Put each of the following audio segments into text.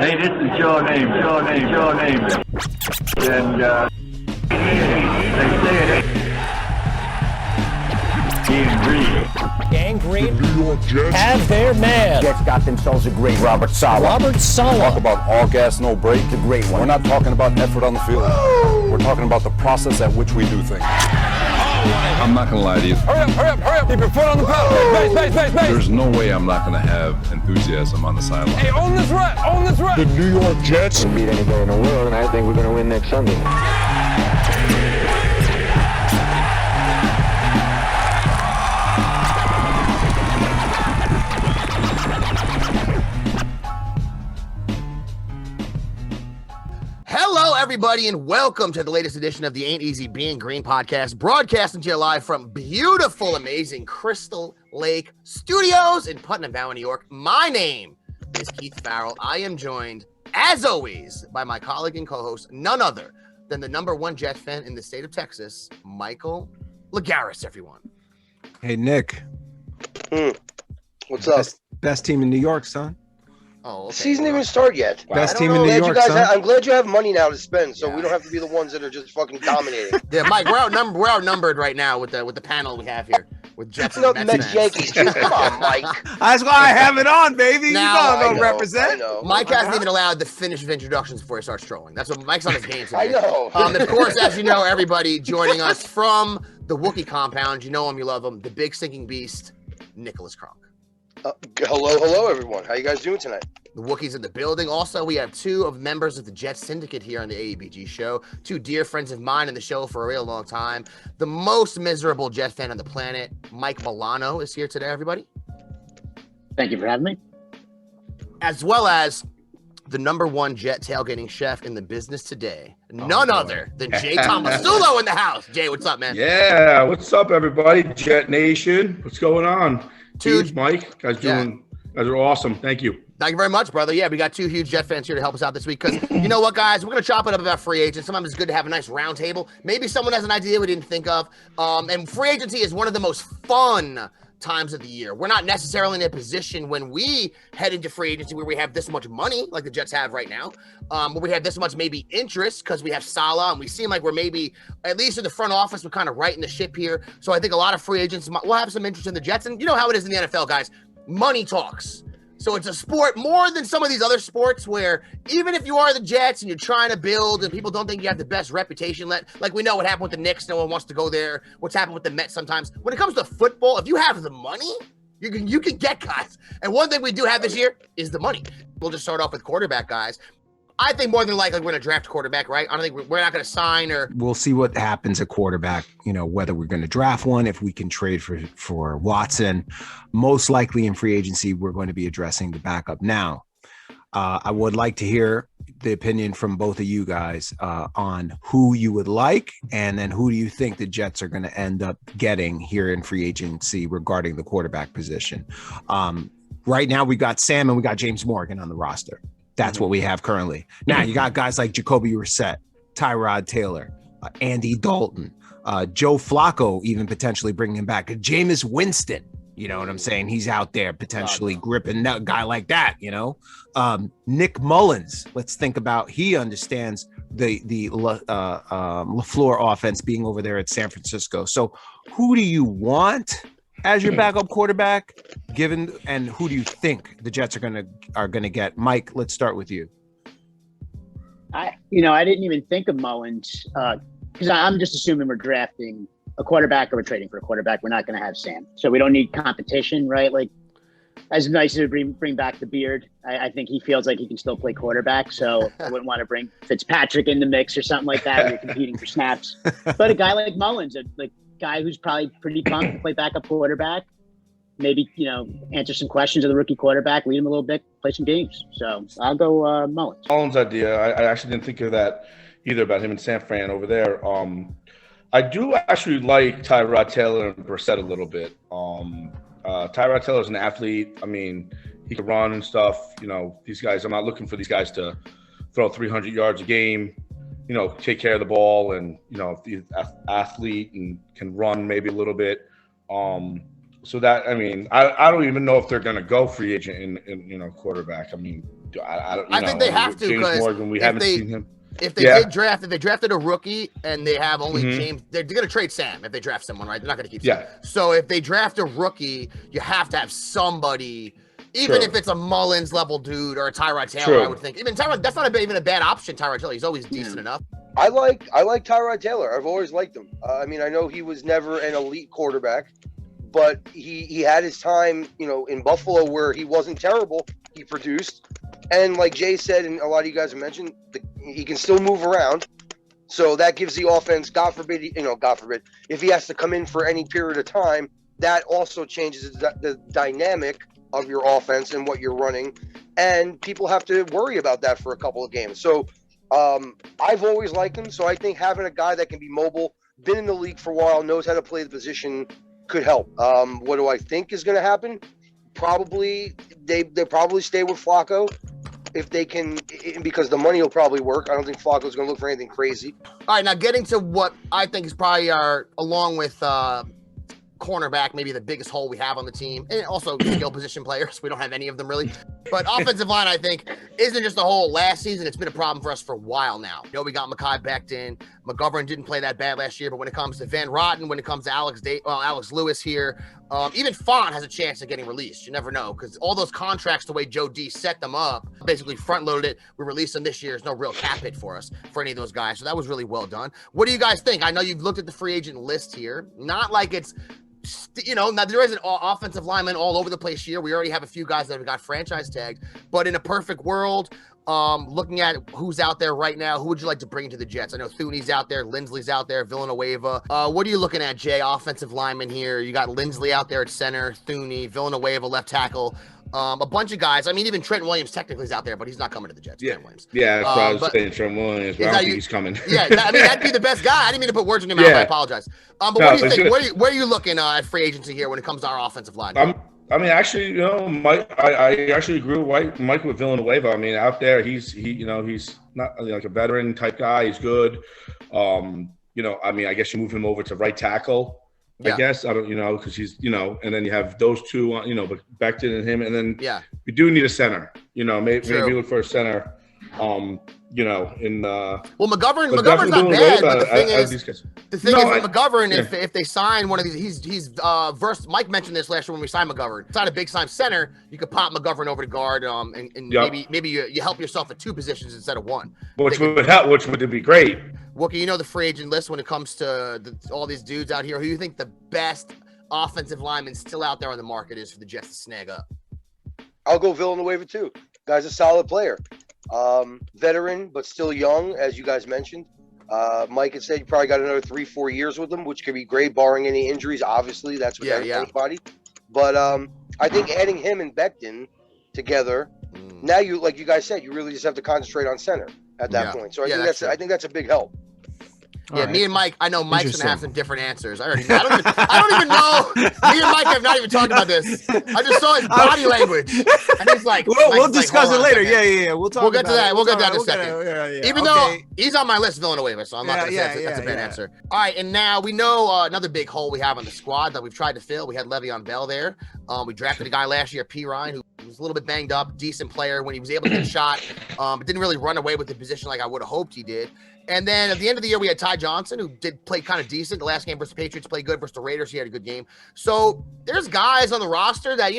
Hey, this is your name. And they say it ain't green. Gang Green The New York Jets have their man. Jets got themselves a great Robert Saleh. talk about all gas, no break. The great one. We're not talking about effort on the field. We're talking about the process at which we do things. I'm not gonna lie to you. Hurry up. Keep your foot on the pedal. Base. There's no way I'm not gonna have enthusiasm on the sideline. Hey, own this rep. The New York Jets Beat anybody in the world, and I think we're going to win next Sunday. Hello, everybody, and welcome to the latest edition of the Ain't Easy Being Green podcast, broadcasting to you live from beautiful, amazing Crystal Lake Studios in Putnam Valley, New York. My name is Keith Farrell. I am joined, as always, by my colleague and co-host, none other than the number one Jet fan in the state of Texas, Michael Lagaris, everyone. Hey, Nick. What's up? Best team in New York, son. Oh, okay. Season didn't even start yet. Best I team don't in know. New Glad you York, guys son. I'm glad you have money now to spend, so Yeah. we don't have to be the ones that are just fucking dominating. Yeah, Mike, we're outnumbered right now with the panel we have here with Jets and No, Mets Mets fans. Yankees. Just, come on, Mike. That's why I have it on, baby. Now, you know I'm I going know, to represent. I know. Mike hasn't even allowed to finish his introductions before he starts trolling. That's what Mike's on his game today. I know. Of course, as you know, everybody joining us from the Wookiee compound, you know him, you love him, the big stinking beast, Nicholas Kronk. Hello, everyone. How you guys doing tonight? The Wookiees in the building. Also, we have two of members of the Jets Syndicate here on the A.E.B.G show. Two dear friends of mine in the show for a real long time. The most miserable Jet fan on the planet, Mike Milano, is here today, everybody. Thank you for having me. As well as the number one Jet tailgating chef in the business today. None other than Jay Tomasulo in the house. Jay, what's up, man? Yeah, what's up, everybody? Jet Nation, what's going on? Dude. Huge Mike, guys are awesome. Thank you. Thank you very much, brother. Yeah, we got two huge Jet fans here to help us out this week because you know what, guys? We're going to chop it up about free agents. Sometimes it's good to have a nice round table. Maybe someone has an idea we didn't think of. And free agency is one of the most fun times of the year. We're not necessarily in a position when we head into free agency where we have this much money like the Jets have right now, but we have this much maybe interest because we have Salah and we seem like we're maybe, at least in the front office, we're kind of righting the ship here. So I think a lot of free agents will have some interest in the Jets. And you know how it is in the NFL, guys. Money talks. So it's a sport more than some of these other sports where even if you are the Jets and you're trying to build and people don't think you have the best reputation, like we know what happened with the Knicks, no one wants to go there. What's happened with the Mets sometimes. When it comes to football, if you have the money, you can get guys. And one thing we do have this year is the money. We'll just start off with quarterback, guys. I think more than likely we're going to draft a quarterback, right? I don't think we're not going to sign or. We'll see what happens at quarterback, whether we're going to draft one, if we can trade for Watson. Most likely in free agency, we're going to be addressing the backup. Now, I would like to hear the opinion from both of you guys on who you would like, and then who do you think the Jets are going to end up getting here in free agency regarding the quarterback position. Right now, we got Sam and we got James Morgan on the roster. That's what we have currently. Now you got guys like Jacoby Brissett, Tyrod Taylor, Andy Dalton, Joe Flacco, even potentially bringing him back. Jameis Winston, you know what I'm saying? He's out there potentially gripping a guy like that, Nick Mullins, let's think about, he understands the LaFleur offense being over there at San Francisco. So who do you want as your backup quarterback, and who do you think the Jets are gonna get? Mike, let's start with you. I didn't even think of Mullins because I'm just assuming we're drafting a quarterback or we're trading for a quarterback. We're not going to have Sam, so we don't need competition, right? Like, as nice as we bring back the beard, I think he feels like he can still play quarterback. So I wouldn't want to bring Fitzpatrick in the mix or something like that. You're competing for snaps, but a guy like Mullins, guy who's probably pretty pumped to play backup quarterback, maybe answer some questions of the rookie quarterback, lead him a little bit, play some games. So I'll go Mullins. Mullins' idea, I actually didn't think of that either about him and San Fran over there. I do actually like Tyrod Taylor and Brissett a little bit. Tyrod Taylor's an athlete. I mean, he can run and stuff. These guys, I'm not looking for these guys to throw 300 yards a game. Take care of the ball, and if the athlete and can run maybe a little bit. So that, I don't even know if they're going to go free agent in quarterback. I don't. I think they have to, James because Morgan, we if haven't they- seen him. If they Yeah. did draft, if they drafted a rookie and they have only Mhm. James, they're going to trade Sam if they draft someone, right? They're not going to keep Yeah. Sam. So if they draft a rookie, you have to have somebody, even True. if it's a Mullins level dude or a Tyrod Taylor, True. I would think. Even Tyrod, that's not even a bad option, Tyrod Taylor. He's always decent enough. I like Tyrod Taylor. I've always liked him. I mean, I know he was never an elite quarterback, but he had his time, in Buffalo where he wasn't terrible. He produced, and like Jay said, and a lot of you guys have mentioned, he can still move around. So that gives the offense, God forbid, if he has to come in for any period of time, that also changes the dynamic of your offense and what you're running, and people have to worry about that for a couple of games. So I've always liked him. So I think having a guy that can be mobile, been in the league for a while, knows how to play the position, could help. What do I think is going to happen? Probably they probably stay with Flacco if they can, because the money will probably work. I don't think Flacco's going to look for anything crazy. All right, now getting to what I think is probably along with cornerback, maybe the biggest hole we have on the team, and also skill position players. We don't have any of them really. But offensive line, I think, isn't just a hole. Last season, it's been a problem for us for a while now. We got Mekhi Becton. McGovern didn't play that bad last year, but when it comes to Van Rotten, when it comes to Alex Lewis here, even Font has a chance of getting released. You never know, because all those contracts, the way Joe D set them up, basically front-loaded it. We released them this year. There's no real cap hit for us for any of those guys, so that was really well done. What do you guys think? I know you've looked at the free agent list here. Not like it's now there isn't offensive linemen all over the place here. We already have a few guys that have got franchise tagged, but in a perfect world, looking at who's out there right now, who would you like to bring to the Jets? I know Thuney's out there, Lindsley's out there, Villanueva. What are you looking at, Jay? Offensive lineman here. You got Lindsley out there at center, Thuney, Villanueva left tackle. A bunch of guys. I mean, even Trent Williams technically is out there, but he's not coming to the Jets. Yeah, Trent Williams. Yeah, that's what I was saying, Trent Williams. But I don't think he's coming. Yeah, I mean, that'd be the best guy. I didn't mean to put words in your mouth. I apologize. But what do you think? Where are you looking at free agency here when it comes to our offensive line? I mean, actually, Mike. I actually agree with Mike with Villanueva. I mean, out there, he's not like a veteran type guy. He's good. I mean, I guess you move him over to right tackle. I guess I don't, because he's, and then you have those two, but Becton and him, and then we do need a center. Maybe look for a center. Well, McGovern's not bad, but the thing is with McGovern, if they sign one of these, he's versed. Mike mentioned this last year when we signed McGovern. Sign a big time center, you could pop McGovern over to guard, and maybe you help yourself at two positions instead of one. Which would be great. Wookie, the free agent list when it comes to all these dudes out here. Who do you think the best offensive lineman still out there on the market is for the Jets to snag up? I'll go Villanueva too. Guy's a solid player. Veteran, but still young, as you guys mentioned. Mike had said you probably got another 3-4 years with him, which could be great, barring any injuries. Obviously, that's with anybody. But I think adding him and Becton together, now like you guys said, you really just have to concentrate on center at that point. So I think that's a big help. Yeah, me and Mike, I know Mike's gonna have some different answers. I don't even know. Me and Mike have not even talked about this. I just saw his body language, and he's like, we'll discuss it later. Yeah. We'll get to that. We'll get to that in a second. Even though he's on my list, Villanueva, so I'm not gonna say that's a bad answer. All right, and now we know another big hole we have on the squad that we've tried to fill. We had Le'Veon Bell there. We drafted a guy last year, P. Ryan, who was a little bit banged up, decent player when he was able to get a shot, but didn't really run away with the position like I would have hoped he did. And then at the end of the year, we had Ty Johnson, who did play kind of decent. The last game versus the Patriots played good. Versus the Raiders, he had a good game. So there's guys on the roster that,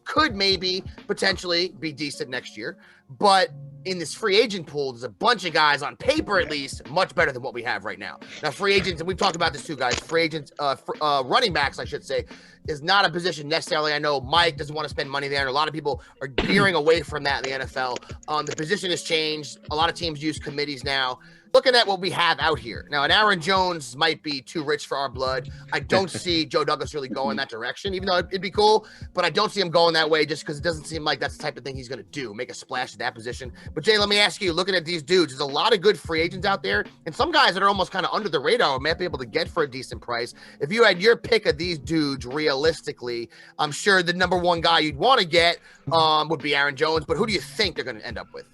could maybe potentially be decent next year. But in this free agent pool, there's a bunch of guys on paper, at least, much better than what we have right now. Now, free agents, and we've talked about this too, guys. Free agents, running backs, I should say, is not a position necessarily. I know Mike doesn't want to spend money there, and a lot of people are gearing away from that in the NFL. The position has changed. A lot of teams use committees now. Looking at what we have out here now, and Aaron Jones might be too rich for our blood. I don't see Joe Douglas really going that direction, even though it'd be cool, but I don't see him going that way just because it doesn't seem like that's the type of thing he's going to do, make a splash at that position. But Jay, let me ask you, looking at these dudes, there's a lot of good free agents out there, and some guys that are almost kind of under the radar might be able to get for a decent price. If you had your pick of these dudes realistically, I'm sure the number one guy you'd want to get would be Aaron Jones, but who do you think they're going to end up with?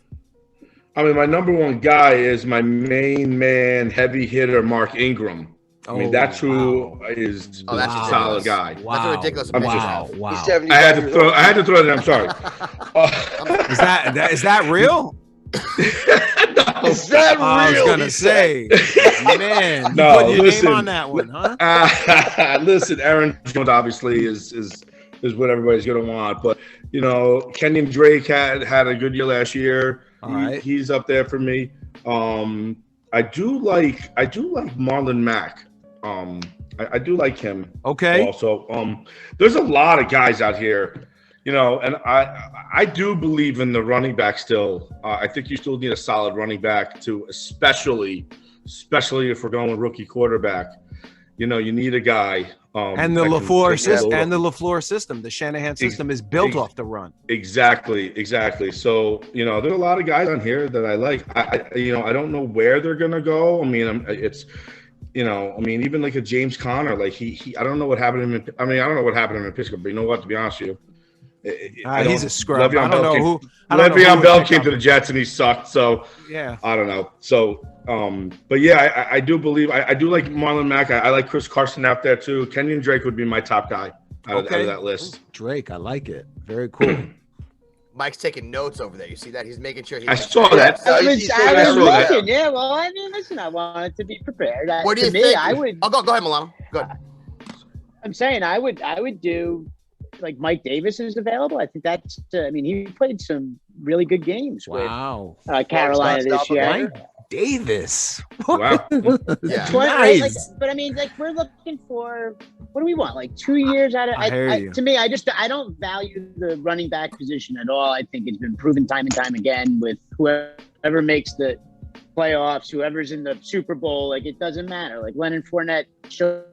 I mean, my number one guy is my main man, heavy hitter, Mark Ingram. I mean, that's who is Oh, that's a ridiculous. solid guy. That's a ridiculous I'm opinion. just- Wow. He's Wow. 75 I had to years throw. old. I had to throw that. I'm sorry. Is that real? Is that I was real? gonna He said. say, man, you No, put your listen. name on that one, huh? Listen, Aaron Jones obviously is what everybody's gonna want, but you know, Kenyon Drake had a good year last year. All right. He's up there for me. I do like Marlon Mack. I do like him. Okay. Also, there's a lot of guys out here, you know, and I do believe in the running back still. I think you still need a solid running back to, especially if we're going with rookie quarterback. You know, you need a guy. And the that can LaFleur take system, it and the LaFleur system, the Shanahan system is built off the run. Exactly. So, you know, there are a lot of guys on here that I like. I don't know where they're gonna go. I mean, even like a James Conner, like I don't know what happened to him. I don't know what happened to him in Pittsburgh, but you know what? To be honest with you, He's a scrub. Le'Veon I don't know Bell who. came- I don't know who Le'Veon would Bell pick came up. to the Jets and he sucked. So Yeah. I don't know. So, but yeah, I do believe I do like Marlon Mack. I like Chris Carson out there too. Kenyon Drake would be my top guy out of that list. Drake, I like it. Very cool. Mike's taking notes over there. You see that? He's making sure. I saw that. No, I he's- was, he's I still was there. looking. Yeah, well, I mean, listen, I wanted to be prepared. What do To you me, think? I would. Oh, go ahead, Milano. Go ahead. I'm saying I would do like Mike Davis is available. I think that's. I mean, he played some really good games Wow. with Carolina this Stop year. him. Davis. Wow. Yeah. Right? Like, Nice. but I mean, like we're looking for what do we want? Like 2 years out of. I hear you. To me, I don't value the running back position at all. I think it's been proven time and time again with whoever makes the playoffs, whoever's in the Super Bowl. Like it doesn't matter. Like Leonard Fournette showed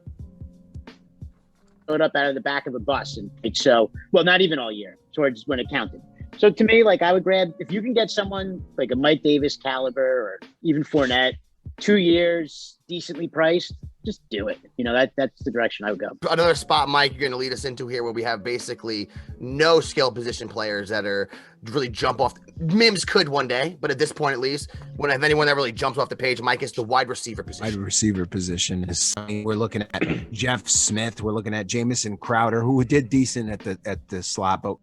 up out of the back of a bus, and like, so well, not even all year towards when it counted. So to me, like I would grab if you can get someone like a Mike Davis caliber or even Fournette, 2 years, decently priced, just do it. You know, that's the direction I would go. Another spot, Mike, you're going to lead us into here where we have basically no skill position players that are really jump off. Mims could one day, but at this point, at least, when I have anyone that really jumps off the page, Mike, is the wide receiver Wide position. receiver position is. We're looking at Jeff Smith. We're looking at Jamison Crowder, who did decent at the slot, but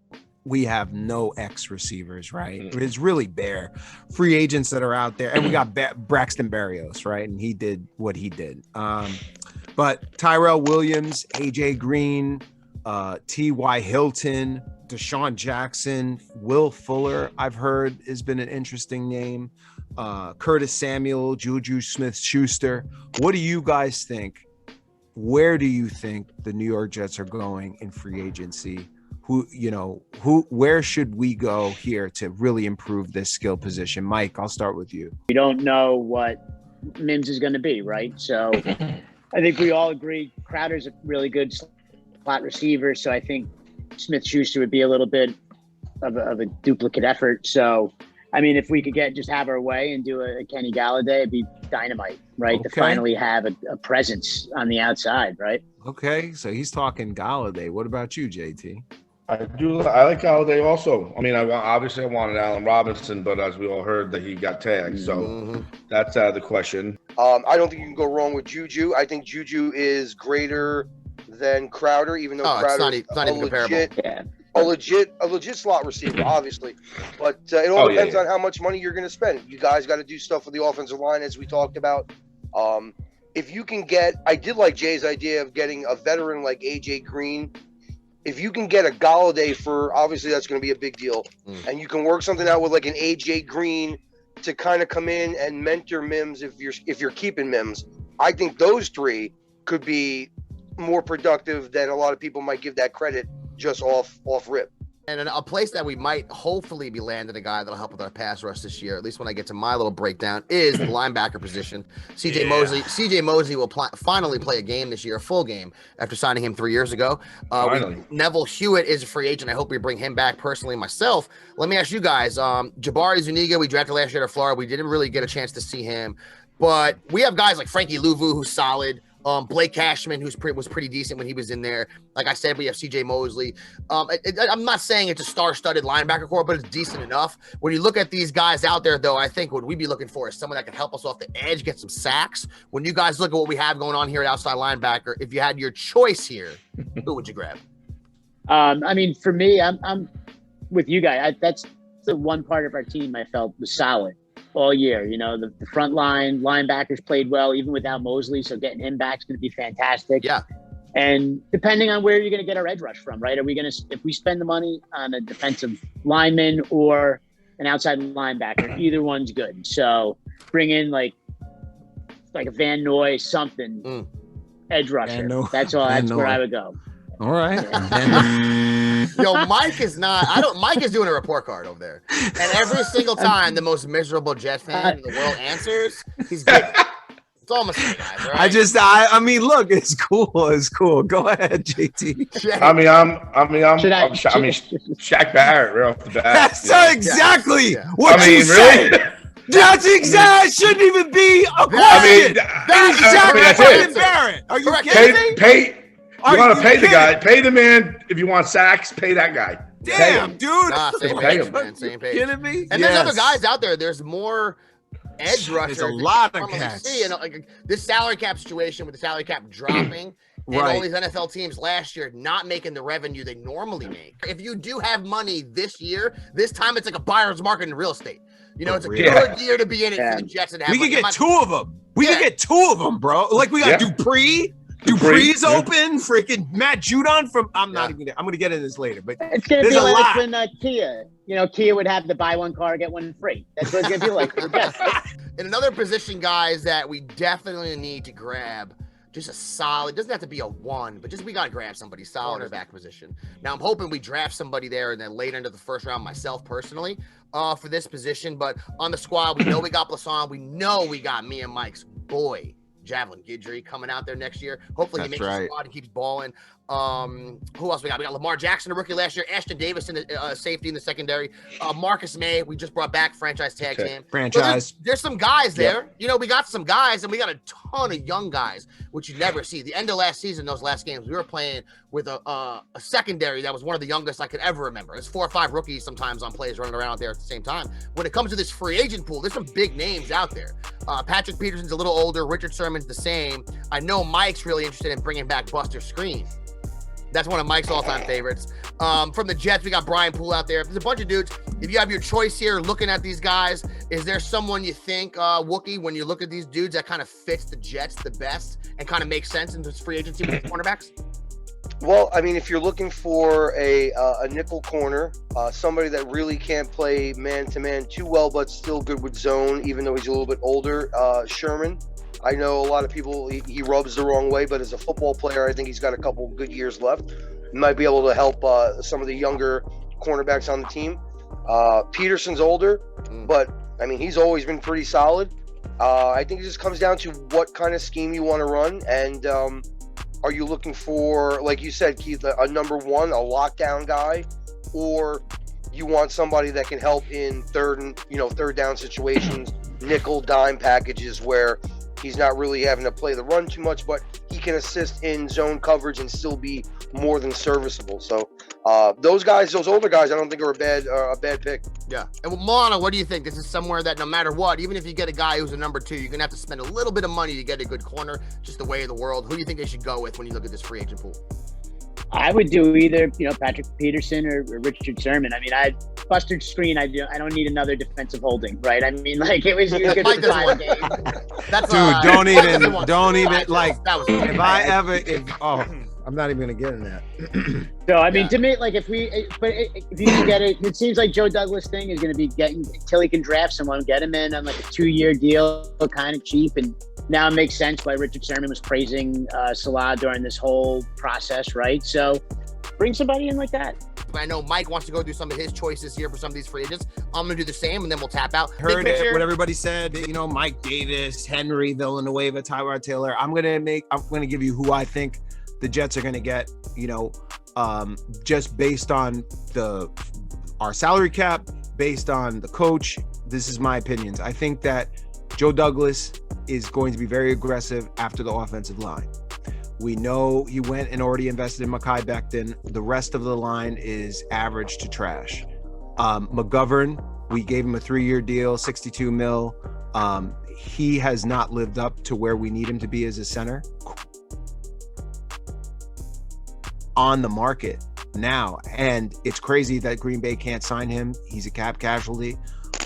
we have no X receivers, right? It's really bare free agents that are out there, and we got Braxton Berrios, right? And he did what he did. But Tyrell Williams, AJ Green, T.Y. Hilton, Deshaun Jackson, Will Fuller, I've heard has been an interesting name. Curtis Samuel, Juju Smith-Schuster. What do you guys think? Where do you think the New York Jets are going in free agency? Where should we go here to really improve this skill position? Mike, I'll start with you. We don't know what Mims is going to be, right? So I think we all agree Crowder's a really good slot receiver. So I think Smith-Schuster would be a little bit of a duplicate effort. So, I mean, if we could just have our way and do a Kenny Galladay, it'd be dynamite, right? To Okay. finally have a presence on the outside, right? Okay, so he's talking Galladay. What about you, JT? I like Galladay also. I mean, obviously I wanted Allen Robinson, but as we all heard that he got tagged, so that's out of the question. I don't think you can go wrong with Juju. I think Juju is greater than Crowder, even though Oh, it's Crowder not even comparable. Yeah. a legit slot receiver, obviously. But it all depends on how much money you're going to spend. You guys got to do stuff with the offensive line, as we talked about. If you can I did like Jay's idea of getting a veteran like AJ Green. If you can get a Galladay obviously that's going to be a big deal. And you can work something out with like an AJ Green to kind of come in and mentor Mims if you're keeping Mims. I think those three could be more productive than a lot of people might give that credit just off rip. And a place that we might hopefully be landing a guy that'll help with our pass rush this year, at least when I get to my little breakdown, is the linebacker position. CJ Mosley will finally play a game this year, a full game, after signing him 3 years ago. Neville Hewitt is a free agent. I hope we bring him back personally myself. Let me ask you guys, Jabari Zuniga, we drafted last year to Florida. We didn't really get a chance to see him. But we have guys like Frankie Louvu, who's solid. Blake Cashman, was pretty decent when he was in there. Like I said, we have C.J. Mosley. I'm not saying it's a star-studded linebacker core, but it's decent enough. When you look at these guys out there, though, I think what we'd be looking for is someone that can help us off the edge, get some sacks. When you guys look at what we have going on here at outside linebacker, if you had your choice here, who would you grab? I mean, for me, I'm with you guys. That's the one part of our team I felt was solid all year. You know, the front line linebackers played well, even without Mosley. So getting him back is going to be fantastic. Yeah. And depending on where you're going to get our edge rush from, right? Are we going to, if we spend the money on a defensive lineman or an outside linebacker, either one's good. So bring in like a Van Noy, something, edge rusher. That's all. That's where I would go. All right. Yo, Mike is doing a report card over there. And every single time the most miserable Jet fan in the world answers, he's good. It's almost like guys, right? I mean, look, it's cool. It's cool. Go ahead, JT. I'm Shaq Barrett right off the bat. That's exactly what you said. Really? That's exactly. Shouldn't even be a question. That's it. Barrett. Are you kidding me? You want to pay the guy, pay the man. If you want sacks, pay that guy. Damn, dude. Nah, same page, man. Same page. Kidding me? And there's other guys out there. There's more edge rushers. There's a lot of cats. See, like this salary cap situation with the salary cap dropping and all these NFL teams last year not making the revenue they normally make. If you do have money this year, this time it's like a buyer's market in real estate. You know, it's a good year to be in it for the Jets. And have we could get two of them. We could get two of them, bro. Like we got Dupree. Dupree's open. Freaking Matt Judon from. I'm not even. I'm going to get into this later, but it's going to be like when Kia. You know, Kia would have the buy one car get one free. That's what it's going to be like for the Jets. And another position, guys, that we definitely need to grab. Just a solid. Doesn't have to be a one, but just we got to grab somebody solid in the back position. Now I'm hoping we draft somebody there and then late into the first round myself personally for this position. But on the squad, we know we got Blasson. We know we got me and Mike's boy. Javelin Guidry coming out there next year. Hopefully he makes the squad and keeps balling. Who else we got? We got Lamar Jackson, a rookie last year. Ashton Davis in the safety in the secondary. Marcus May, we just brought back franchise tag team. Franchise. There's some guys there. You know, we got some guys and we got a ton of young guys, which you never see. The end of last season, those last games, we were playing with a secondary that was one of the youngest I could ever remember. There's 4 or 5 rookies sometimes on plays running around there at the same time. When it comes to this free agent pool, there's some big names out there. Patrick Peterson's a little older. Richard Sherman's the same. I know Mike's really interested in bringing back Buster Screen. That's one of Mike's all-time favorites. From the Jets, we got Brian Poole out there. There's a bunch of dudes. If you have your choice here, looking at these guys, is there someone you think, Wookie, when you look at these dudes that kind of fits the Jets the best and kind of makes sense in this free agency with the cornerbacks? Well, I mean, if you're looking for a nickel corner, somebody that really can't play man-to-man too well, but still good with zone, even though he's a little bit older, Sherman. I know a lot of people, he rubs the wrong way, but as a football player, I think he's got a couple good years left. He might be able to help some of the younger cornerbacks on the team. Peterson's older, but, I mean, he's always been pretty solid. I think it just comes down to what kind of scheme you want to run, and are you looking for, like you said, Keith, a number one, a lockdown guy, or you want somebody that can help in third down situations, nickel dime packages where he's not really having to play the run too much, but he can assist in zone coverage and still be more than serviceable. So those older guys, I don't think are a bad pick. Yeah. And Milano, what do you think? This is somewhere that no matter what, even if you get a guy who's a number 2, you're going to have to spend a little bit of money to get a good corner, just the way of the world. Who do you think they should go with when you look at this free agent pool? I would do either, Patrick Peterson or Richard Sherman. I mean, Buster Screen. I don't need another defensive holding, right? I mean, like he was good for 5 games. That's don't even like. I'm not even gonna get in that. So I mean, to me, like if you can get it seems like Joe Douglas thing is going to be getting until he can draft someone, get him in on like a 2-year deal, kind of cheap, and now it makes sense why Richard Sherman was praising Salah during this whole process, right? So bring somebody in like that. I know Mike wants to go through some of his choices here for some of these free agents. I'm going to do the same, and then we'll tap out. Heard what everybody said, Mike Davis, Henry, Villanueva, Tyrod Taylor. I'm going to give you who I think the Jets are going to get, just based on our salary cap, based on the coach. This is my opinions. I think that Joe Douglas is going to be very aggressive after the offensive line. We know he went and already invested in Mekhi Becton. The rest of the line is average to trash. McGovern, we gave him a 3-year deal, $62 million. He has not lived up to where we need him to be as a center. On the market now, and it's crazy that Green Bay can't sign him. He's a cap casualty.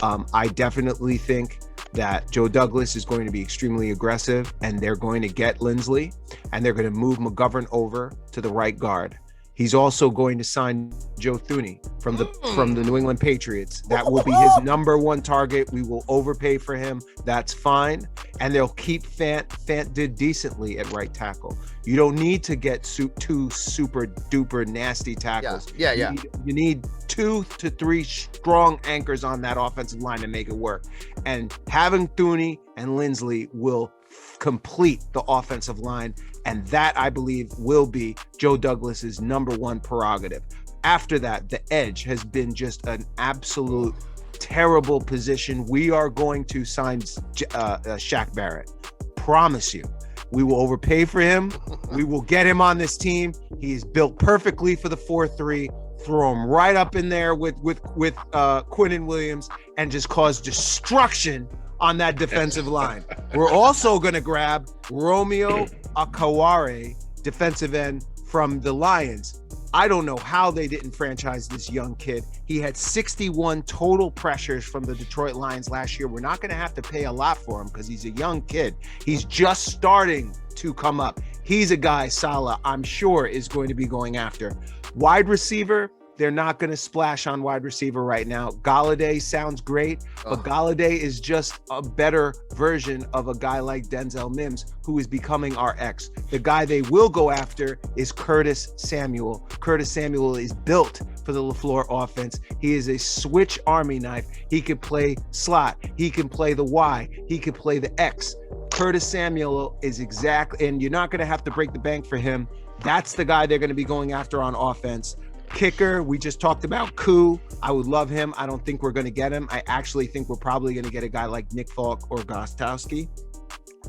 I definitely think that Joe Douglas is going to be extremely aggressive, and they're going to get Lindsley, and they're going to move McGovern over to the right guard. He's also going to sign Joe Thuney from the New England Patriots. That will be his number one target. We will overpay for him. That's fine. And they'll keep Fant. Fant did decently at right tackle. You don't need to get two super duper nasty tackles. Yeah. You need 2 to 3 strong anchors on that offensive line to make it work. And having Thuney and Lindsley will complete the offensive line, and that, I believe, will be Joe Douglas's number one prerogative. After that, the edge has been just an absolute terrible position. We are going to sign Shaq Barrett. Promise you. We will overpay for him. We will get him on this team. He is built perfectly for the 4-3. Throw him right up in there with Quinnen Williams and just cause destruction on that defensive line. We're also going to grab Romeo Akaware, defensive end from the Lions. I don't know how they didn't franchise this young kid. He had 61 total pressures from the Detroit Lions last year. We're not going to have to pay a lot for him because he's a young kid. He's just starting to come up. He's a guy Saleh, I'm sure, is going to be going after. Wide receiver, they're not going to splash on wide receiver right now. Galladay sounds great, but Galladay is just a better version of a guy like Denzel Mims, who is becoming our X. The guy they will go after is Curtis Samuel. Curtis Samuel is built for the LaFleur offense. He is a switch army knife. He can play slot. He can play the Y. He can play the X. Curtis Samuel is exactly, and you're not going to have to break the bank for him. That's the guy they're going to be going after on offense. Kicker, we just talked about Koo. I would love him. I don't think we're going to get him. I actually think we're probably going to get a guy like Nick Falk or Gostowski.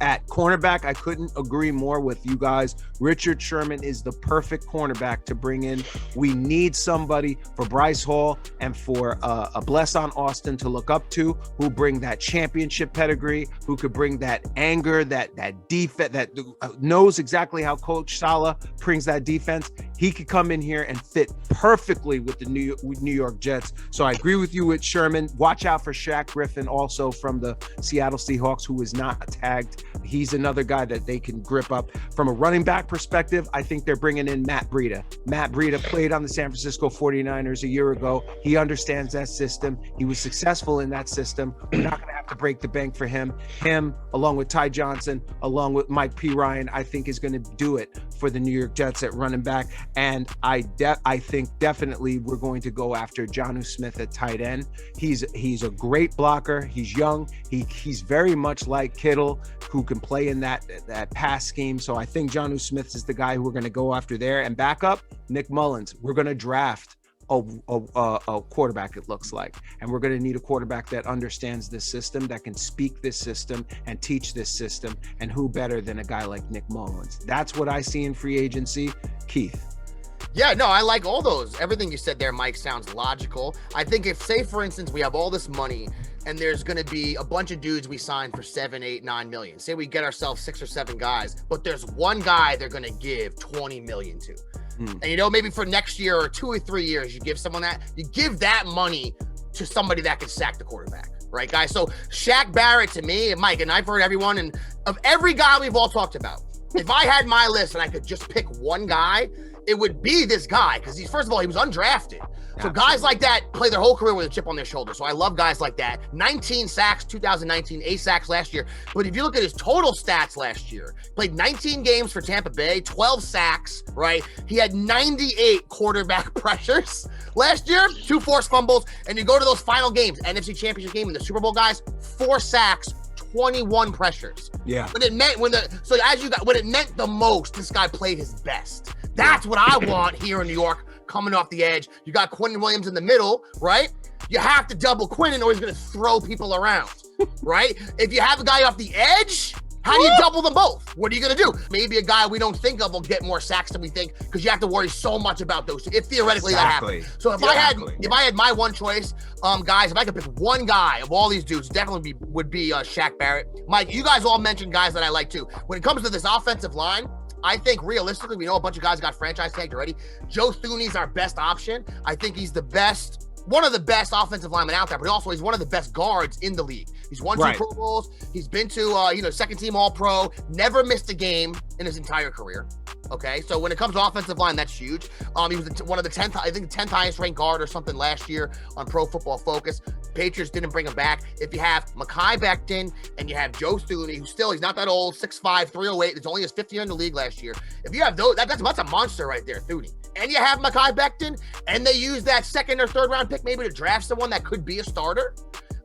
At cornerback, I couldn't agree more with you guys. Richard Sherman is the perfect cornerback to bring in. We need somebody for Bryce Hall and for a Blesson Austin to look up to, who bring that championship pedigree, who could bring that anger, that defense, that knows exactly how Coach Saleh brings that defense. He could come in here and fit perfectly with the New York Jets. So I agree with you with Sherman. Watch out for Shaq Griffin, also from the Seattle Seahawks, who is not tagged. He's another guy that they can grip up. From a running back perspective, I think they're bringing in Matt Breida. Matt Breida played on the San Francisco 49ers a year ago. He understands that system. He was successful in that system. We're not going to have to break the bank for him. Him, along with Ty Johnson, along with Mike P. Ryan, I think is going to do it for the New York Jets at running back. And I think definitely we're going to go after Jonnu Smith at tight end. He's a great blocker. He's young. He's very much like Kittle, who can play in that pass scheme. So I think Jonnu Smith is the guy who we're going to go after there. And backup, Nick Mullins. We're going to draft a quarterback, it looks like. And we're going to need a quarterback that understands this system, that can speak this system and teach this system. And who better than a guy like Nick Mullins? That's what I see in free agency. Keith. Yeah, no, I like all those. Everything you said there, Mike, sounds logical. I think if, say, for instance, we have all this money and there's going to be a bunch of dudes we sign for 7, 8, 9 million. Say we get ourselves 6 or 7 guys, but there's one guy they're going to give 20 million to. And, maybe for next year or 2 or 3 years, you give someone that, you give that money to somebody that can sack the quarterback. Right, guys? So Shaq Barrett, to me, and Mike, and I've heard everyone, and of every guy we've all talked about, if I had my list and I could just pick one guy, it would be this guy, because first of all, he was undrafted. So guys like that play their whole career with a chip on their shoulder. So I love guys like that. 19 sacks, 2019, 8 sacks last year. But if you look at his total stats last year, played 19 games for Tampa Bay, 12 sacks, right? He had 98 quarterback pressures last year, 2 forced fumbles. And you go to those final games, NFC Championship game and the Super Bowl guys, 4 sacks, 21 pressures. Yeah. When it meant the most, this guy played his best. That's what I want here in New York, coming off the edge. You got Quinnen Williams in the middle, right? You have to double Quinnen or he's going to throw people around. right? If you have a guy off the edge, how do you double them both? What are you going to do? Maybe a guy we don't think of will get more sacks than we think because you have to worry so much about those two. If theoretically that happens. So if I had my one choice, guys, if I could pick one guy of all these dudes, definitely would be Shaq Barrett. Mike, you guys all mentioned guys that I like too. When it comes to this offensive line, I think realistically, we know a bunch of guys got franchise tagged already. Joe Thuney's our best option. I think he's the best. One of the best offensive linemen out there, but also he's one of the best guards in the league. He's won 2 Pro Bowls. He's been to, second team All-Pro, never missed a game in his entire career. Okay, so when it comes to offensive line, that's huge. He was one of the 10th, I think, 10th highest ranked guard or something last year on Pro Football Focus. Patriots didn't bring him back. If you have Mekhi Becton and you have Joe Thuney, who he's not that old, 6'5", 308. It's only his 5th year in the league last year. If you have those, that's a monster right there, Thuney. And you have Mekhi Becton, and they use that 2nd or 3rd round pick maybe to draft someone that could be a starter.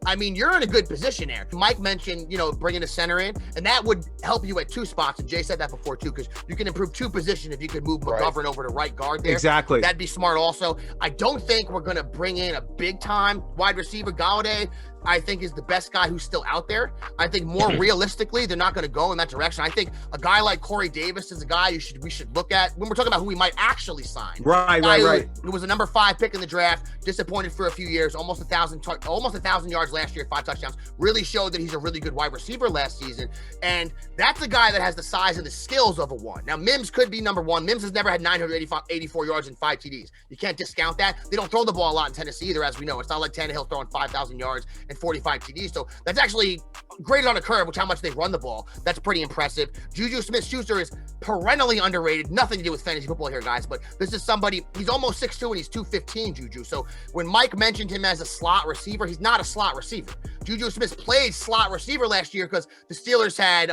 I mean, you're in a good position there. Mike mentioned, bringing a center in, and that would help you at 2 spots. And Jay said that before, too, because you can improve 2 positions if you could move McGovern over to right guard there. Exactly. That'd be smart also. I don't think we're going to bring in a big-time wide receiver. Galladay, I think, is the best guy who's still out there. I think more realistically, they're not going to go in that direction. I think a guy like Corey Davis is a guy we should look at when we're talking about who we might actually sign. Right. Who was a number 5 pick in the draft, disappointed for a few years, almost 1,000 yards last year, 5 touchdowns. Really showed that he's a really good wide receiver last season, and that's a guy that has the size and the skills of a 1. Now Mims could be number 1. Mims has never had 984 yards and 5 TDs. You can't discount that. They don't throw the ball a lot in Tennessee either, as we know. It's not like Tannehill throwing 5,000 yards and 45 TDs. So that's actually graded on a curve, which how much they run the ball. That's pretty impressive. Juju Smith-Schuster is perennially underrated. Nothing to do with fantasy football here, guys, but this is somebody, he's almost 6'2", and he's 215, Juju. So when Mike mentioned him as a slot receiver, he's not a slot receiver. Juju Smith played slot receiver last year because the Steelers had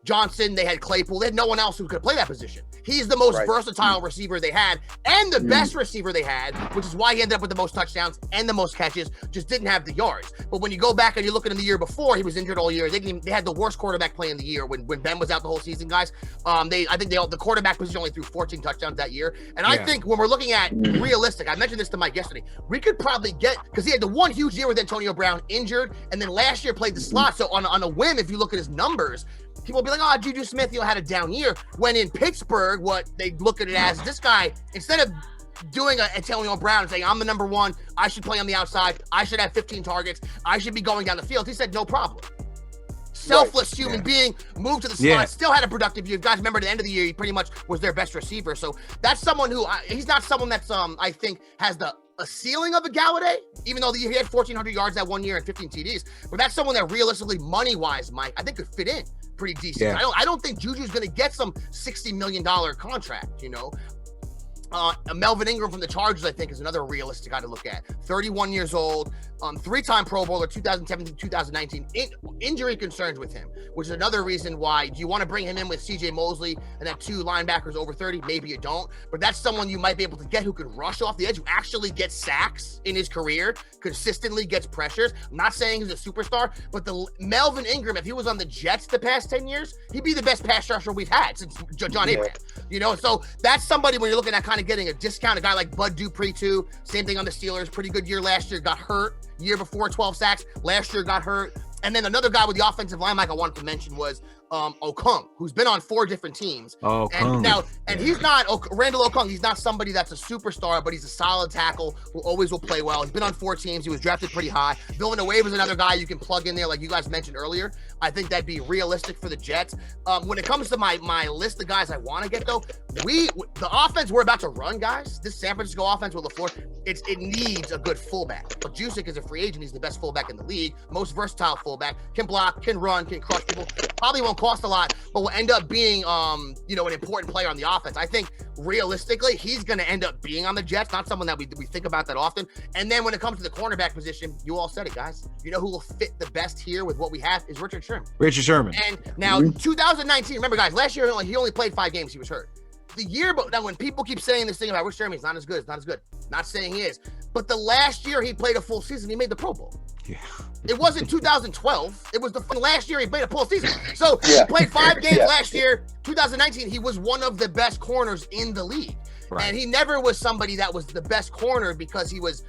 Johnson, they had Claypool. They had no one else who could play that position. He's the most versatile receiver they had and the best receiver they had, which is why he ended up with the most touchdowns and the most catches, just didn't have the yards. But when you go back and you look at him the year before, he was injured all year. They had the worst quarterback play in the year when Ben was out the whole season, guys. I think the quarterback position only threw 14 touchdowns that year. And I think when we're looking at realistic, I mentioned this to Mike yesterday, we could probably get, because he had the one huge year with Antonio Brown injured, and then last year played the slot. So on a whim, if you look at his numbers, people will be like, Juju Smith, had a down year. When in Pittsburgh, what they look at it as, this guy, instead of doing a Antonio Brown and saying, I'm the number 1, I should play on the outside, I should have 15 targets, I should be going down the field. He said, no problem. Selfless human being, moved to the slot, still had a productive year. You guys remember at the end of the year, he pretty much was their best receiver. So that's someone who, he's not someone that's, I think, has a ceiling of a Galladay, even though he had 1,400 yards that 1 year and 15 TDs. But that's someone that realistically, money-wise, Mike, I think could fit in pretty decent. Yeah. I don't think Juju's going to get some $60 million contract, Melvin Ingram from the Chargers, I think, is another realistic guy to look at. 31 years old, 3-time Pro Bowler, 2017, 2019. Injury concerns with him, which is another reason why. Do you want to bring him in with C.J. Mosley and have 2 linebackers over 30? Maybe you don't. But that's someone you might be able to get who can rush off the edge, who actually gets sacks in his career, consistently gets pressures. I'm not saying he's a superstar, but the Melvin Ingram, if he was on the Jets the past 10 years, he'd be the best pass rusher we've had since John Abraham. So that's somebody when you're looking at kind of getting a discount. A guy like Bud Dupree, too. Same thing on the Steelers. Pretty good year last year. Got hurt. Year before, 12 sacks. Last year got hurt. And then another guy with the offensive line, Mike, I wanted to mention was Okung, who's been on 4 different teams. And he's not Randall Okung. He's not somebody that's a superstar, but he's a solid tackle who always will play well. He's been on 4 teams. He was drafted pretty high. Villanueva is another guy you can plug in there, like you guys mentioned earlier. I think that'd be realistic for the Jets. When it comes to my list of guys I want to get, though, the offense we're about to run, guys, this San Francisco offense with LaFleur, it needs a good fullback. But Jusic is a free agent. He's the best fullback in the league, most versatile fullback, can block, can run, can crush people. Probably won't cost a lot, but will end up being, an important player on the offense. I think realistically, he's going to end up being on the Jets, not someone that we think about that often. And then when it comes to the cornerback position, you all said it, guys. You know who will fit the best here with what we have is Richard Sherman. And now 2019, remember, guys, last year he only played 5 games. He was hurt. The year, but now when people keep saying this thing about Richard Sherman, he's not as good. Not saying he is. But the last year he played a full season, he made the Pro Bowl. Yeah. It wasn't 2012. It was the last year he played a full season. So he played 5 games last year. 2019, he was one of the best corners in the league. Right. And he never was somebody that was the best corner because he was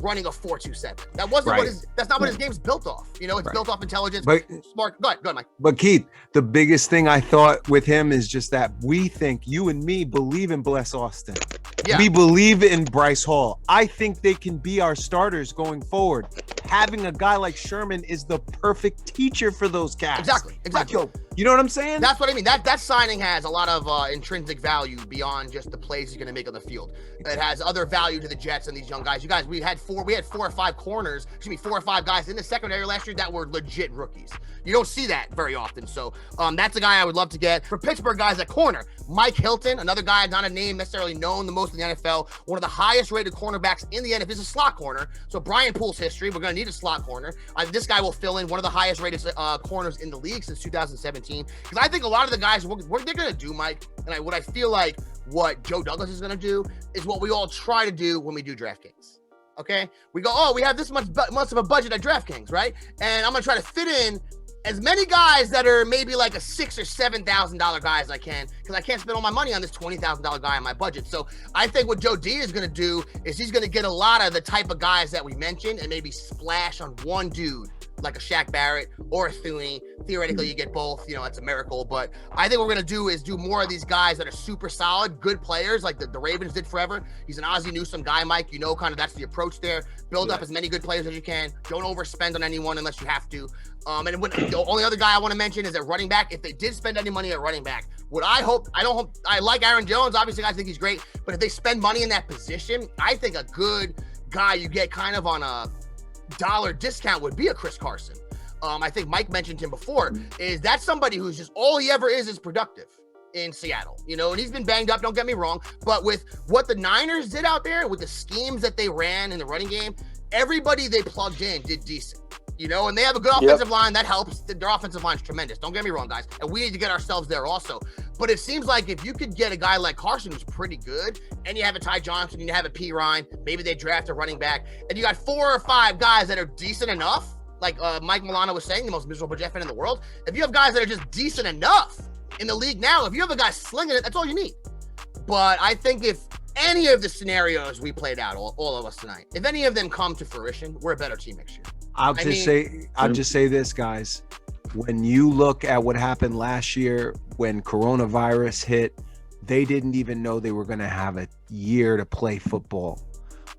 running a 4.27. That wasn't Right. that's not what his game's built off. You know, it's Right. built off intelligence, But- smart. Go ahead, Mike. But Keith, the biggest thing I thought with him is just that we think, you and me believe in Bless Austin. Yeah. We believe in Bryce Hall. I think they can be our starters going forward. Having a guy like Sherman is the perfect teacher for those cats. Exactly. You know what I'm saying? That's what I mean. That signing has a lot of intrinsic value beyond just the plays he's going to make on the field. It has other value to the Jets and these young guys. You guys, we had 4 or 5 corners, 4 or 5 guys in the secondary last year that were legit rookies. You don't see that very often. So that's a guy I would love to get. For Pittsburgh guys at corner, Mike Hilton, another guy, not a name necessarily known the most in the NFL, one of the highest rated cornerbacks in the NFL. Is a slot corner. So Brian Poole's history, we're going to need a slot corner. This guy will fill in one of the highest rated corners in the league since 2017. Because I think a lot of the guys, what they're going to do, Mike, and what I feel like what Joe Douglas is going to do is what we all try to do when we do DraftKings. Okay? We go, oh, we have this much of a budget at DraftKings, right? And I'm going to try to fit in as many guys that are maybe like a $6,000 or $7,000 guy as I can, because I can't spend all my money on this $20,000 guy on my budget. So I think what Joe D is going to do is he's going to get a lot of the type of guys that we mentioned and maybe splash on one dude like a Shaq Barrett or a Thuney. Theoretically, you get both. You know, it's a miracle. But I think what we're going to do is do more of these guys that are super solid, good players like the Ravens did forever. He's an Ozzie Newsome guy, Mike. You know, kind of that's the approach there. Build up as many good players as you can. Don't overspend on anyone unless you have to. And the only other guy I want to mention is at running back. If they did spend any money at running back, I like Aaron Jones. Obviously, I think he's great. But if they spend money in that position, I think a good guy you get kind of on a dollar discount would be a Chris Carson. I think Mike mentioned him before. Is that somebody who's just all he ever is productive in Seattle, you know, and he's been banged up, don't get me wrong, but with what the Niners did out there, with the schemes that they ran in the running game, everybody they plugged in did decent, you know, and they have a good offensive line that helps. Their offensive line is tremendous, don't get me wrong, guys, and we need to get ourselves there also. But it seems like if you could get a guy like Carson who's pretty good, and you have a Ty Johnson, and you have a P. Ryan, maybe they draft a running back, and you got 4 or 5 guys that are decent enough, like Mike Milano was saying, the most miserable Jet fan in the world. If you have guys that are just decent enough in the league now, if you have a guy slinging it, that's all you need. But I think if any of the scenarios we played out, all of us tonight, if any of them come to fruition, we're a better team next year. I'll just say this, guys. When you look at what happened last year when coronavirus hit, they didn't even know they were going to have a year to play football.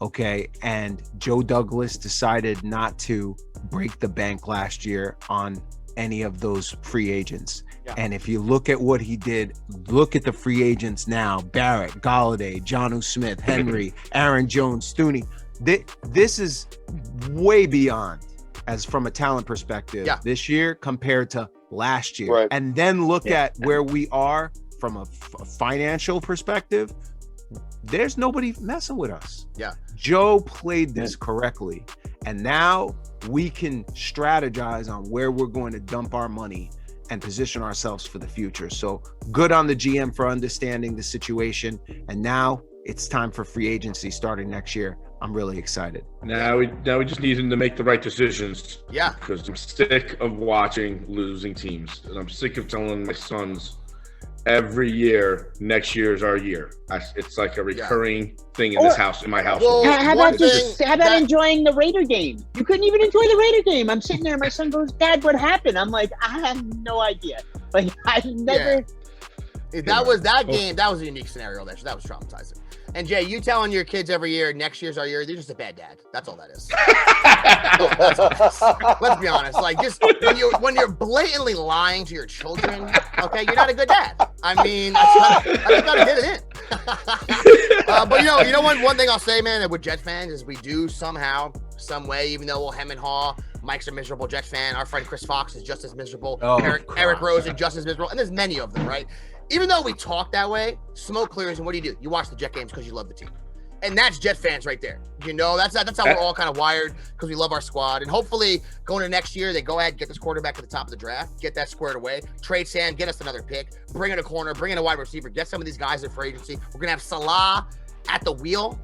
Okay. And Joe Douglas decided not to break the bank last year on any of those free agents. Yeah. And if you look at what he did, look at the free agents now: Barrett, Golladay, Jonnu Smith, Henry, Aaron Jones, Thuney. This is way beyond, as from a talent perspective, this year compared to last year. Right. And then look at where we are from a financial perspective. There's nobody messing with us. Yeah. Joe played this correctly. And now we can strategize on where we're going to dump our money and position ourselves for the future. So good on the GM for understanding the situation. And now it's time for free agency starting next year. I'm really excited. Now we just need him to make the right decisions. Yeah. Because I'm sick of watching losing teams. And I'm sick of telling my sons every year, next year is our year. It's like a recurring thing in this house, in my house. Well, how about enjoying the Raider game? You couldn't even enjoy the Raider game. I'm sitting there, my son goes, "Dad, what happened?" I'm like, I have no idea. Like, I've never. That was that game. That was a unique scenario. That was traumatizing. And Jay, you telling your kids every year, next year's our year, they're just a bad dad. That's all that is. That's all that is. Let's be honest. Like, just when you're blatantly lying to your children, okay, you're not a good dad. I mean, I just gotta get it in. But you know one thing I'll say, man, with Jet fans is we do somehow, some way, even though we'll hem and haw. Mike's a miserable Jet fan. Our friend Chris Fox is just as miserable. Eric Rose is just as miserable, and there's many of them, right? Even though we talk that way, smoke clears, and what do? You watch the Jet games because you love the team. And that's Jet fans right there. You know, that's how we're all kind of wired, because we love our squad. And hopefully going to next year, they go ahead, get this quarterback at the top of the draft, get that squared away, trade Sam, get us another pick, bring in a corner, bring in a wide receiver, get some of these guys in free agency. We're going to have Salah at the wheel,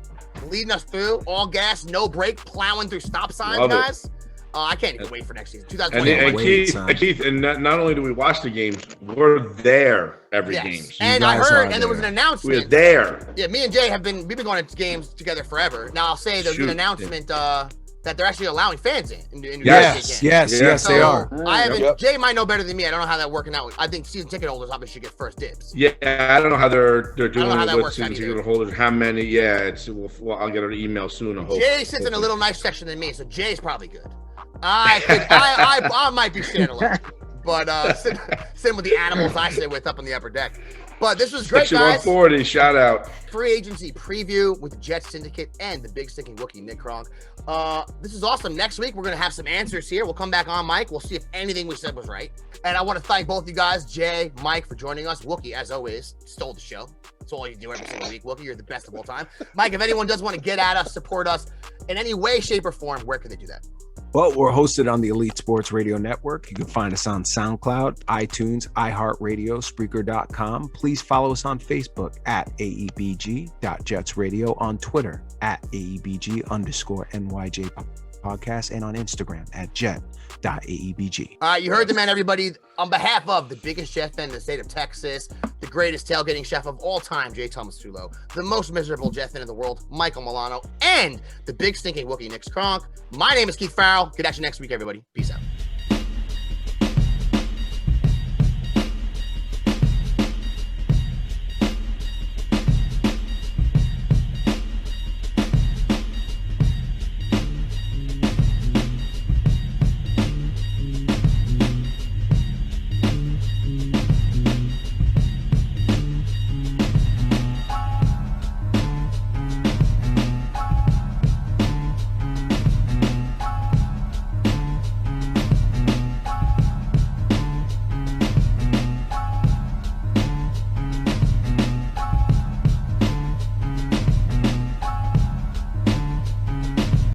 leading us through, all gas, no brake, plowing through stop signs, guys. I can't even wait for next season. And 2021. Keith, and not only do we watch the games, we're there every game. So and I heard, and there was an announcement. We're there. Yeah, me and Jay we've been going to games together forever. Now I'll say there's an announcement that they're actually allowing fans in. Yes, so they are. I haven't. Jay might know better than me. I don't know how that's working out. I think season ticket holders obviously should get first dibs. Yeah, I don't know how they're doing how that with works season ticket holders. How many? Yeah, it's well, I'll get an email soon. Jay sits in a little nice section than me, so Jay's probably good. I might be staying alone, but sitting with the animals I sit with up on the upper deck. But this was great, Section guys. 140, shout out. Free agency preview with the Jets Syndicate and the big stinking Wookiee, Nick Kronk. This is awesome. Next week, we're going to have some answers here. We'll come back on, Mike. We'll see if anything we said was right. And I want to thank both you guys, Jay, Mike, for joining us. Wookiee, as always, stole the show. That's all you do every single week. Wookiee, you're the best of all time. Mike, if anyone does want to get at us, support us in any way, shape, or form, where can they do that? Well, we're hosted on the Elite Sports Radio Network. You can find us on SoundCloud, iTunes, iHeartRadio, Spreaker.com. Please follow us on Facebook at AEBG.JetsRadio, on Twitter at AEBG_NYJ podcast, and on Instagram at jet.aebg. All right, you heard the man, everybody. On behalf of the biggest Jet fan in the state of Texas, the greatest tailgating chef of all time, Jay Tomasulo, the most miserable Jet fan in the world, Michael Milano, and the big stinking Wookiee, Nick Kronk. My name is Keith Farrell. Get at you next week, everybody. Peace out.